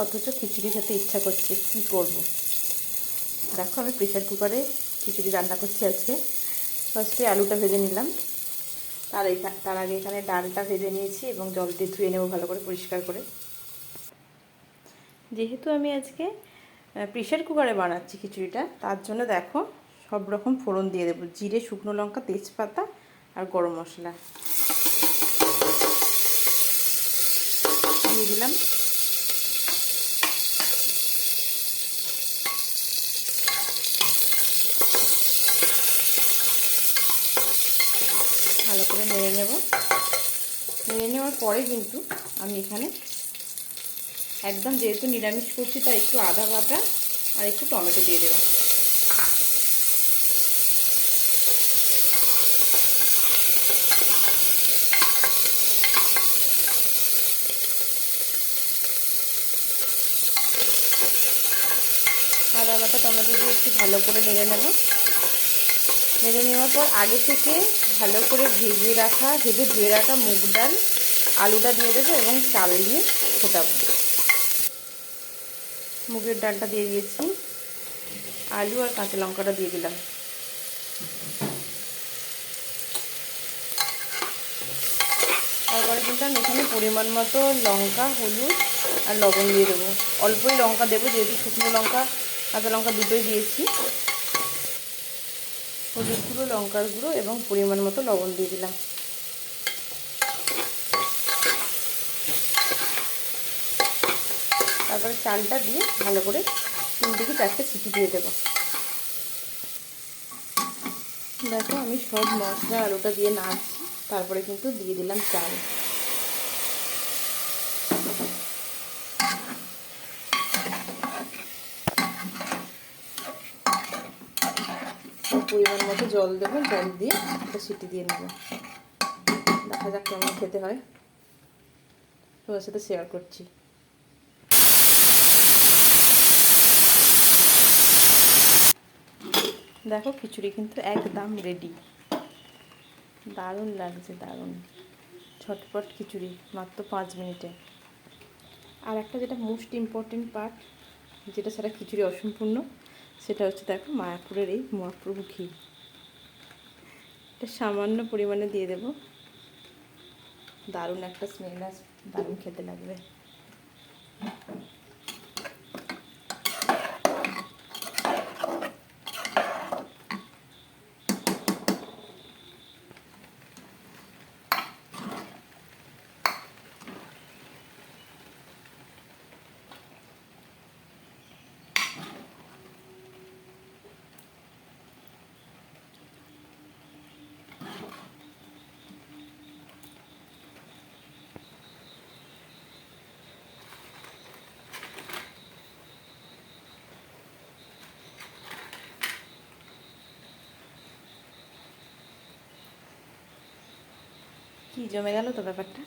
অথচ খিচুড়ি খেতে ইচ্ছা করছে, কী করব। দেখো আমি প্রেশার কুকারে খিচুড়ি রান্না করছি আজকে। ফার্স্টে আলুটা ভেজে নিলাম, তার আগে এখানে ডালটা ভেজে নিয়েছি এবং জল দিয়ে ধুয়ে নেবো ভালো করে পরিষ্কার করে। যেহেতু আমি আজকে প্রেশার কুকারে বানাচ্ছি খিচুড়িটা, তার জন্য দেখো সব রকম ফোড়ন দিয়ে দেবো, জিরে, শুকনো লঙ্কা, তেজপাতা আর গরম মশলা দিয়ে দিলাম। ভালো করে নেড়ে নেব। নেড়ে নেওয়ার পরে কিন্তু আমি এখানে একদম, যেহেতু নিরামিষ করছি, তাই একটু আদা বাটা আর একটু টমেটো দিয়ে দেবো। আদা বাটা টমেটো দিয়ে একটু ভালো করে নেড়ে নেব। নেড়ে নেওয়ার পর আগে থেকে ভালো করে ভেজে ধুয়ে রাখা মুগ ডাল, আলুটা দিয়ে দেবো এবং চাল দিয়ে ফোটাবো। মুগের ডালটা দিয়ে দিয়েছি, আলু আর কাঁচা লঙ্কাটা দিয়ে দিলাম। তারপরে কিন্তু আমি এখানে পরিমাণ মতো লঙ্কা, হলুদ আর লবণ দিয়ে দেবো। অল্পই লঙ্কা দেবো, যেহেতু শুকনো লঙ্কা কাঁচা লঙ্কা দুটোই দিয়েছি। হলুদ গুঁড়ো, লঙ্কার গুঁড়ো এবং পরিমাণ মতো লবণ দিয়ে দিলাম। তারপরে চালটা দিয়ে ভালো করে 3 থেকে 4টে সিটি দিয়ে দেবো। দেখো আমি সব মশলা আলুটা দিয়ে নাড়ছি, তারপরে কিন্তু দিয়ে দিলাম চাল। পরিমাণ মতো জল দেবো, জল দিয়ে একটা সিটি দিয়ে নেব। দেখা যাক কেমন খেতে হয়, তোমার সাথে শেয়ার করছি। দেখো খিচুড়ি কিন্তু একদম রেডি। দারুণ লাগছে, দারুণ ঝটপট খিচুড়ি, মাত্র 5 মিনিটে। আর একটা যেটা মোস্ট ইম্পর্টেন্ট পার্ট, যেটা ছাড়া খিচুড়ি অসম্পূর্ণ, সেটা হচ্ছে দেখো মায়াপুরের এই মহাপ্রভু ঘি। এটা সামান্য পরিমাণে দিয়ে দেব, দারুণ একটা স্মেল আসবে, দারুণ খেতে লাগবে। কি জমে গেল তো ব্যাপারটা।